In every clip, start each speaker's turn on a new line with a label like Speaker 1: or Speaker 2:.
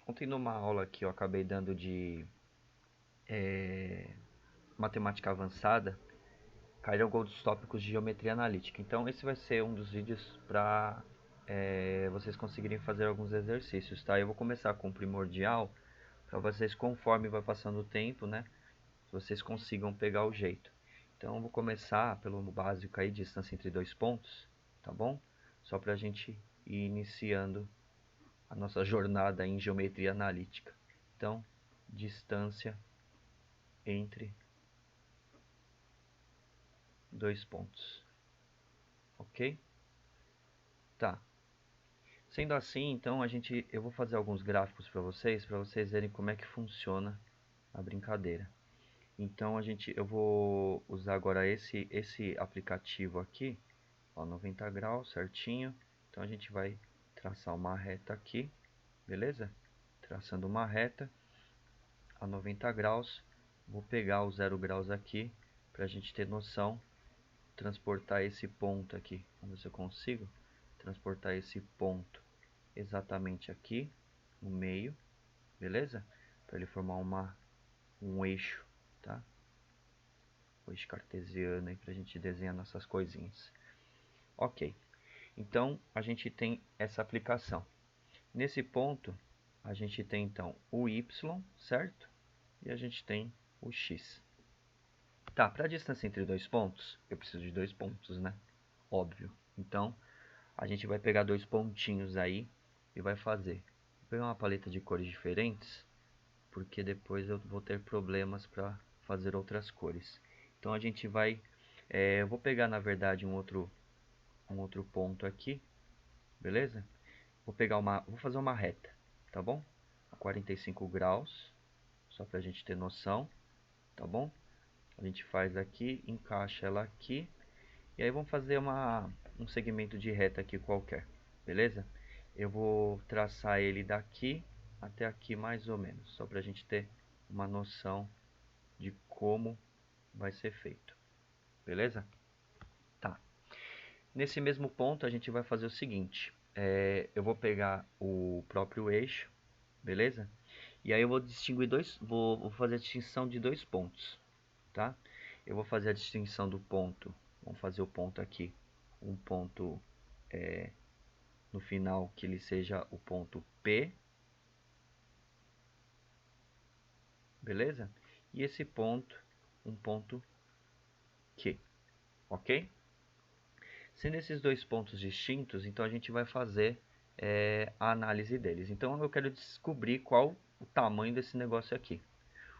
Speaker 1: Ontem numa aula que eu acabei dando de matemática avançada, caíram alguns tópicos de geometria analítica. Então esse vai ser um dos vídeos para vocês conseguirem fazer alguns exercícios, tá? Eu vou começar com o primordial, para vocês, conforme vai passando o tempo, né, vocês consigam pegar o jeito. Então eu vou começar pelo básico aí, distância entre dois pontos, tá bom? Só para a gente ir iniciando a nossa jornada em geometria analítica. Então, distância entre dois pontos, ok? Tá. Sendo assim, então eu vou fazer alguns gráficos para vocês verem como é que funciona a brincadeira. Então eu vou usar agora esse aplicativo aqui, ó, 90 graus certinho. Então a gente vai traçar uma reta aqui, beleza? Traçando uma reta a 90 graus, vou pegar o 0 graus aqui para a gente ter noção, transportar esse ponto aqui. Vamos ver se eu consigo transportar esse ponto exatamente aqui no meio, beleza? Para ele formar um eixo, tá? O eixo cartesiano aí para a gente desenhar nossas coisinhas. Ok, então a gente tem essa aplicação. Nesse ponto a gente tem então o y, certo? E a gente tem o x. Tá, para a distância entre dois pontos, eu preciso de dois pontos, né? Óbvio. Então a gente vai pegar dois pontinhos aí e vai fazer. Vou pegar uma paleta de cores diferentes, porque depois eu vou ter problemas para fazer outras cores. Então a gente vai, eu vou pegar na verdade um outro ponto aqui, beleza? Vou fazer uma reta, tá bom? A 45 graus, só para a gente ter noção, tá bom? A gente faz aqui, encaixa ela aqui, e aí vamos fazer um segmento de reta aqui qualquer, beleza? Eu vou traçar ele daqui até aqui mais ou menos, só para a gente ter uma noção de como vai ser feito, beleza? Tá. Nesse mesmo ponto a gente vai fazer o seguinte, eu vou pegar o próprio eixo, beleza? E aí eu vou distinguir vou fazer a distinção de dois pontos, tá? Eu vou fazer a distinção do ponto, vamos fazer o ponto aqui, um ponto no final que ele seja o ponto P, beleza? E esse ponto, um ponto Q, ok? Sendo esses dois pontos distintos, então a gente vai fazer a análise deles. Então eu quero descobrir qual o tamanho desse negócio aqui.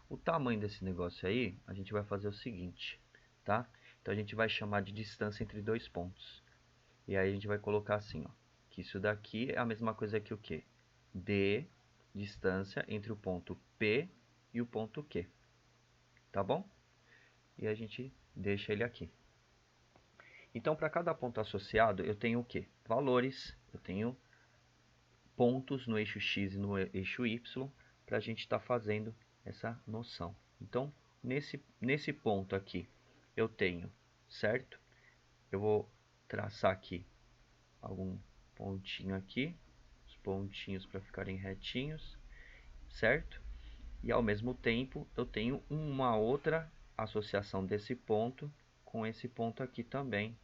Speaker 1: O tamanho desse negócio aí, a gente vai fazer o seguinte, tá? Então a gente vai chamar de distância entre dois pontos. E aí a gente vai colocar assim, ó, que isso daqui é a mesma coisa que o quê? D, distância entre o ponto P e o ponto Q. Tá bom? E a gente deixa ele aqui. Então, para cada ponto associado, eu tenho o quê? Valores, eu tenho pontos no eixo X e no eixo Y, para a gente estar fazendo essa noção. Então, nesse ponto aqui, eu tenho, certo? Eu vou traçar aqui algum pontinho aqui, os pontinhos para ficarem retinhos, certo? E ao mesmo tempo, eu tenho uma outra associação desse ponto com esse ponto aqui também.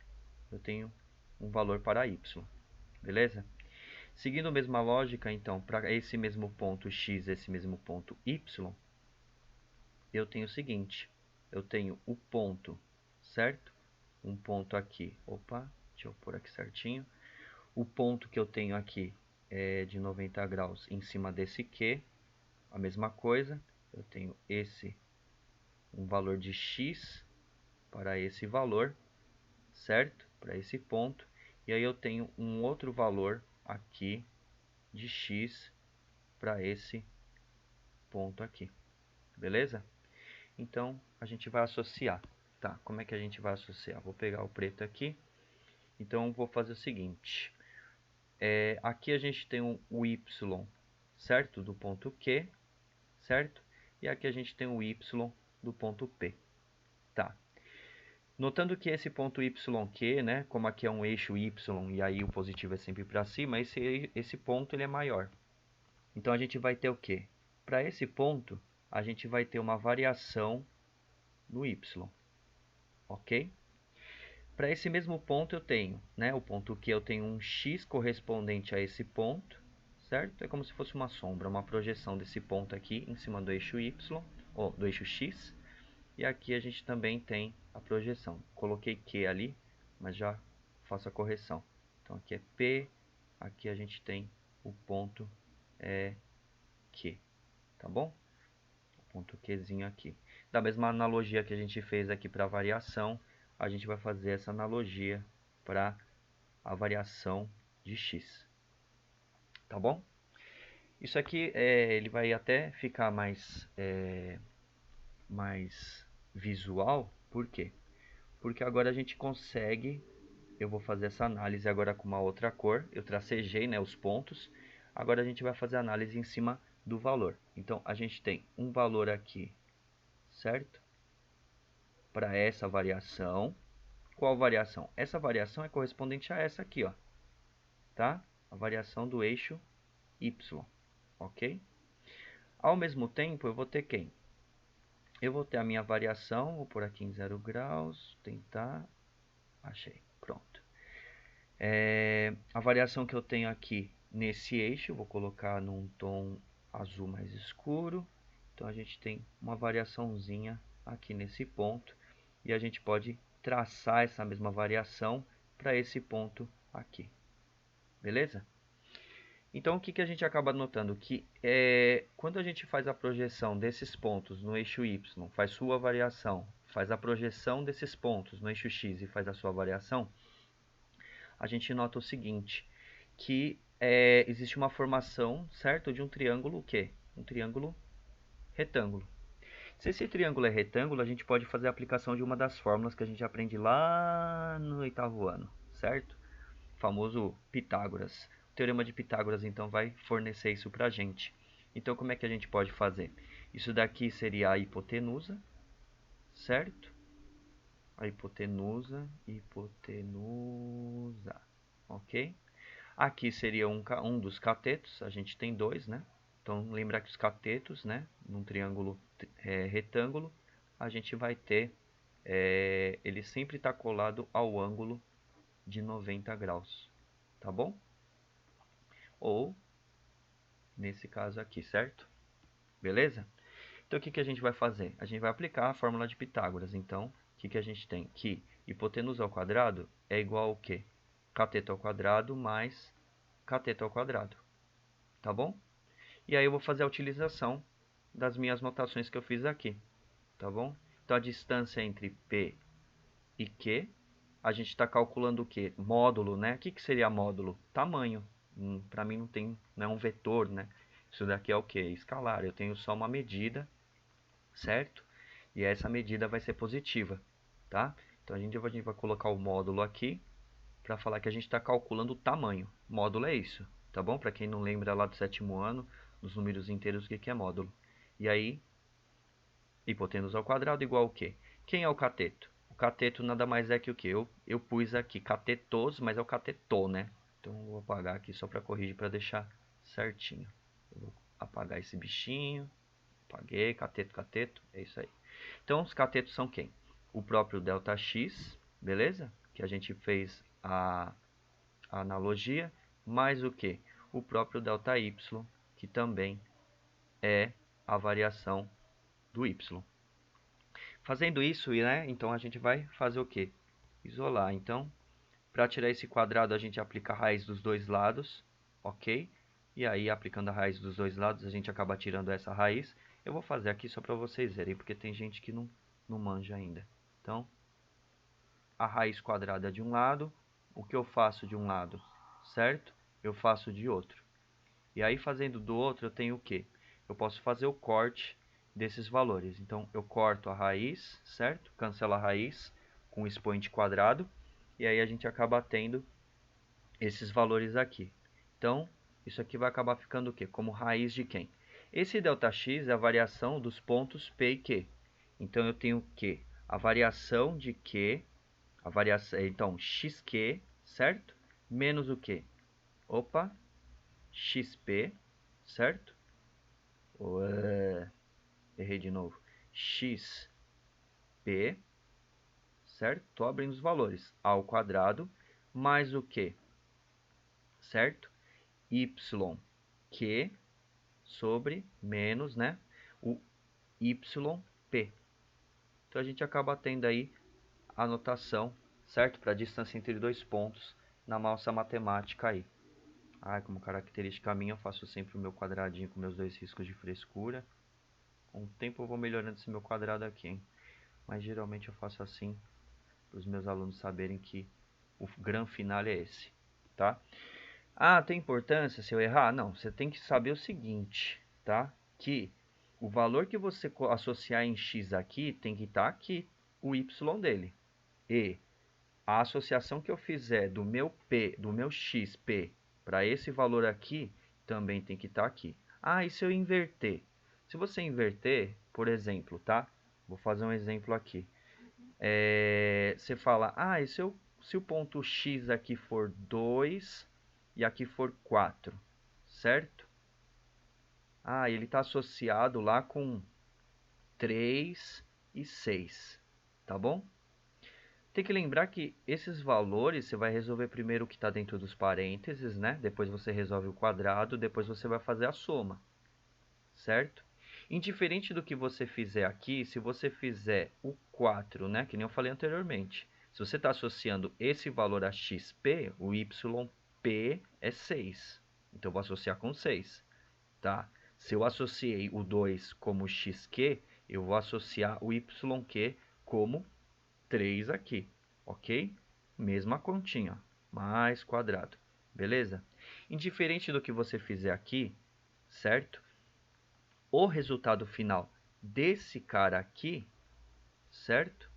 Speaker 1: Eu tenho um valor para y, beleza? Seguindo a mesma lógica, então, para esse mesmo ponto x, esse mesmo ponto y, eu tenho o seguinte, eu tenho o ponto, certo? Um ponto aqui, opa, deixa eu pôr aqui certinho. O ponto que eu tenho aqui é de 90 graus em cima desse Q, a mesma coisa, eu tenho um valor de x para esse valor, certo? Para esse ponto, e aí eu tenho um outro valor aqui de x para esse ponto aqui, beleza? Então a gente vai associar, tá? Como é que a gente vai associar? Vou pegar o preto aqui, então vou fazer o seguinte, aqui a gente tem o y, certo? Do ponto Q, certo? E aqui a gente tem o y do ponto P, tá? Notando que esse ponto YQ, né, como aqui é um eixo Y e aí o positivo é sempre para cima, esse ponto ele é maior. Então a gente vai ter o quê? Para esse ponto, a gente vai ter uma variação no y, ok? Para esse mesmo ponto eu tenho, né, o ponto Q, eu tenho um x correspondente a esse ponto, certo? É como se fosse uma sombra, uma projeção desse ponto aqui em cima do eixo y, ou do eixo x. E aqui a gente também tem a projeção. Coloquei Q ali, mas já faço a correção. Então aqui é P, aqui a gente tem o ponto Q, tá bom? O ponto Qzinho aqui. Da mesma analogia que a gente fez aqui para a variação, a gente vai fazer essa analogia para a variação de x, tá bom? Isso aqui ele vai até ficar mais visual, por quê? Porque agora a gente consegue, eu vou fazer essa análise agora com uma outra cor, eu tracejei, né, os pontos, agora a gente vai fazer a análise em cima do valor. Então a gente tem um valor aqui, certo? Para essa variação. Qual variação? Essa variação é correspondente a essa aqui, ó, tá? A variação do eixo y, ok? Ao mesmo tempo, eu vou ter quem? Eu vou ter a minha variação, vou pôr aqui em 0 graus, tentar, achei, pronto. A variação que eu tenho aqui nesse eixo, vou colocar num tom azul mais escuro. Então a gente tem uma variaçãozinha aqui nesse ponto, e a gente pode traçar essa mesma variação para esse ponto aqui, beleza? Então o que a gente acaba notando? Que quando a gente faz a projeção desses pontos no eixo y, faz sua variação, faz a projeção desses pontos no eixo x e faz a sua variação, a gente nota o seguinte, que existe uma formação, certo, de um triângulo, o quê? Um triângulo retângulo. Se esse triângulo é retângulo, a gente pode fazer a aplicação de uma das fórmulas que a gente aprende lá no 8º ano, certo? O famoso Pitágoras. O teorema de Pitágoras, então, vai fornecer isso para a gente. Então, como é que a gente pode fazer? Isso daqui seria a hipotenusa, certo? A hipotenusa, ok? Aqui seria um dos catetos, a gente tem dois, né? Então, lembrar que os catetos, né, num triângulo retângulo, a gente vai ter, ele sempre está colado ao ângulo de 90 graus, tá bom? Ou, nesse caso aqui, certo? Beleza? Então, o que a gente vai fazer? A gente vai aplicar a fórmula de Pitágoras. Então, o que a gente tem? Que hipotenusa ao quadrado é igual ao quê? Cateto ao quadrado mais cateto ao quadrado, tá bom? E aí eu vou fazer a utilização das minhas notações que eu fiz aqui, tá bom? Então a distância entre P e Q, a gente está calculando o quê? Módulo, né? O que seria módulo? Tamanho. Para mim não é um vetor, né? Isso daqui é o quê? Escalar. Eu tenho só uma medida, certo? E essa medida vai ser positiva, tá? Então a gente vai colocar o módulo aqui para falar que a gente está calculando o tamanho. Módulo é isso, tá bom? Para quem não lembra lá do 7º ano, nos números inteiros, o que é módulo. E aí, hipotenusa ao quadrado igual o quê? Quem é o cateto? O cateto nada mais é que o quê? Eu pus aqui catetos, mas é o catetô, né? Então eu vou apagar aqui só para corrigir, para deixar certinho. Eu vou apagar esse bichinho. Apaguei, cateto, é isso aí. Então os catetos são quem? O próprio ΔX, beleza? Que a gente fez a analogia, mais o que? O próprio ΔY, que também é a variação do y. Fazendo isso, né, então a gente vai fazer o que? Isolar. Então, para tirar esse quadrado, a gente aplica a raiz dos dois lados, ok? E aí, aplicando a raiz dos dois lados, a gente acaba tirando essa raiz. Eu vou fazer aqui só para vocês verem, porque tem gente que não manja ainda. Então, a raiz quadrada de um lado, o que eu faço de um lado, certo? Eu faço de outro. E aí, fazendo do outro, eu tenho o quê? Eu posso fazer o corte desses valores. Então, eu corto a raiz, certo? Cancelo a raiz com o expoente quadrado. E aí, a gente acaba tendo esses valores aqui. Então, isso aqui vai acabar ficando o quê? Como raiz de quem? Esse ΔX é a variação dos pontos P e Q. Então, eu tenho o quê? A variação de Q, a variação, então, XQ, certo? Menos o quê? Opa, XP, certo? Errei de novo. XP, certo? Estou abrindo os valores. A ao quadrado mais o quê? Certo? YQ sobre menos, né? O YP. Então a gente acaba tendo aí a notação, certo? Para a distância entre dois pontos na nossa matemática aí. Como característica minha, eu faço sempre o meu quadradinho com meus dois riscos de frescura. Com o tempo eu vou melhorando esse meu quadrado aqui, hein? Mas geralmente eu faço assim para os meus alunos saberem que o grande final é esse, tá? Tem importância se eu errar? Não, você tem que saber o seguinte, tá? Que o valor que você associar em x aqui tem que estar aqui, o y dele. E a associação que eu fizer do meu p, do meu xp para esse valor aqui, também tem que estar aqui. E se eu inverter? Se você inverter, por exemplo, tá? Vou fazer um exemplo aqui. Você fala, e se o ponto x aqui for 2 e aqui for 4, certo? Ele está associado lá com 3 e 6, tá bom? Tem que lembrar que esses valores você vai resolver primeiro o que está dentro dos parênteses, né? Depois você resolve o quadrado, depois você vai fazer a soma, certo? Indiferente do que você fizer aqui, se você fizer o 4, né? Que nem eu falei anteriormente. Se você está associando esse valor a xp, o yp é 6. Então eu vou associar com 6, tá? Se eu associei o 2 como xq, eu vou associar o yq como 3 aqui, ok? Mesma continha, mais quadrado, beleza? Indiferente do que você fizer aqui, certo? O resultado final desse cara aqui, certo?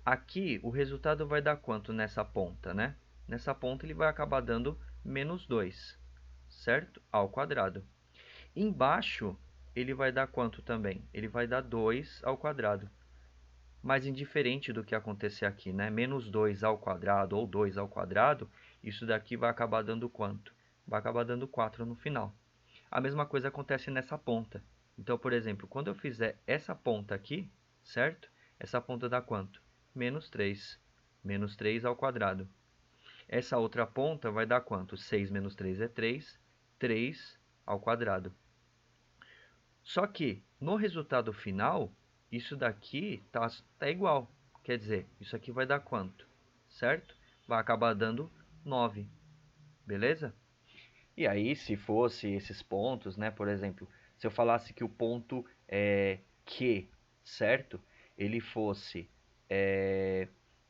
Speaker 1: Aqui o resultado vai dar quanto nessa ponta, né? Nessa ponta ele vai acabar dando menos 2, certo? Ao quadrado. Embaixo ele vai dar quanto também? Ele vai dar 2 ao quadrado. Mas indiferente do que acontecer aqui, né? Menos 2 ao quadrado ou 2 ao quadrado, isso daqui vai acabar dando quanto? Vai acabar dando 4 no final. A mesma coisa acontece nessa ponta. Então, por exemplo, quando eu fizer essa ponta aqui, certo? Essa ponta dá quanto? Menos 3. Menos 3 ao quadrado. Essa outra ponta vai dar quanto? 6 menos 3 é 3. 3 ao quadrado. Só que, no resultado final, isso daqui tá igual. Quer dizer, isso aqui vai dar quanto? Certo? Vai acabar dando 9. Beleza? E aí, se fosse esses pontos, né? Por exemplo, se eu falasse que o ponto Q, certo? Ele fosse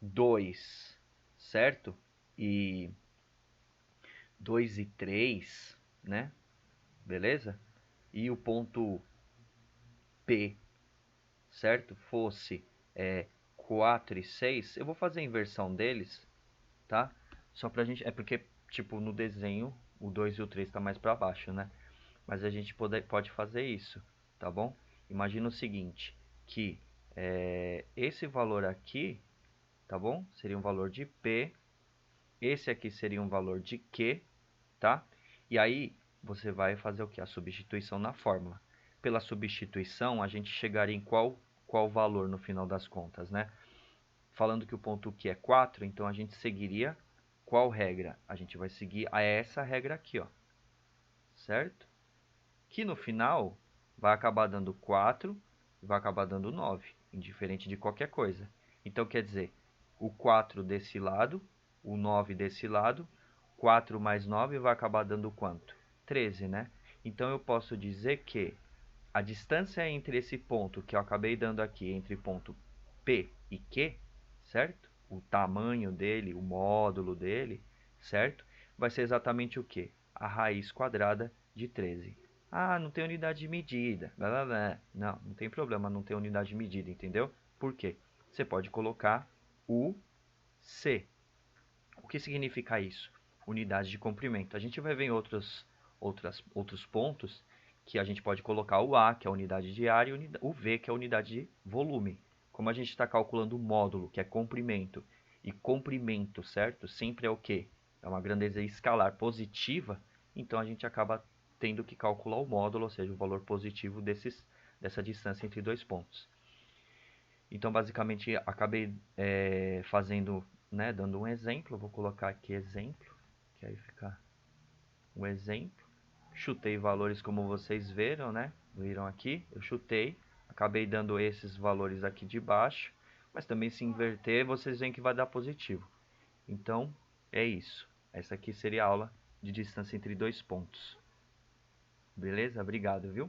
Speaker 1: 2, certo? E 2 e 3, né? Beleza? E o ponto P, certo? Fosse 4 e 6, eu vou fazer a inversão deles, tá? Só pra gente... É porque, tipo, no desenho, o 2 e o 3 tá mais pra baixo, né? Mas a gente pode fazer isso, tá bom? Imagina o seguinte, que esse valor aqui, tá bom? Seria um valor de P, esse aqui seria um valor de Q, tá? E aí, você vai fazer o que? A substituição na fórmula. Pela substituição, a gente chegaria em qual valor no final das contas, né? Falando que o ponto Q é 4, então a gente seguiria qual regra? A gente vai seguir essa regra aqui, ó. Certo? Que no final vai acabar dando 4 e vai acabar dando 9, indiferente de qualquer coisa. Então, quer dizer, o 4 desse lado, o 9 desse lado, 4 mais 9 vai acabar dando quanto? 13, né? Então, eu posso dizer que a distância entre esse ponto que eu acabei dando aqui, entre ponto P e Q, certo? O tamanho dele, o módulo dele, certo? Vai ser exatamente o quê? A raiz quadrada de 13. Não tem unidade de medida. Blá, blá, blá. Não tem problema não ter unidade de medida, entendeu? Por quê? Você pode colocar o C. O que significa isso? Unidade de comprimento. A gente vai ver em outros pontos que a gente pode colocar o A, que é a unidade de área, e o V, que é a unidade de volume. Como a gente está calculando o módulo, que é comprimento, e comprimento, certo? Sempre é o quê? É uma grandeza escalar positiva, então a gente acaba tendo que calcular o módulo, ou seja, o valor positivo dessa distância entre dois pontos. Então, basicamente, acabei fazendo, né, dando um exemplo. Vou colocar aqui exemplo, que aí fica um exemplo. Chutei valores como vocês viram, né? Viram aqui, eu chutei. Acabei dando esses valores aqui de baixo. Mas também se inverter, vocês veem que vai dar positivo. Então, é isso. Essa aqui seria a aula de distância entre dois pontos. Beleza? Obrigado, viu?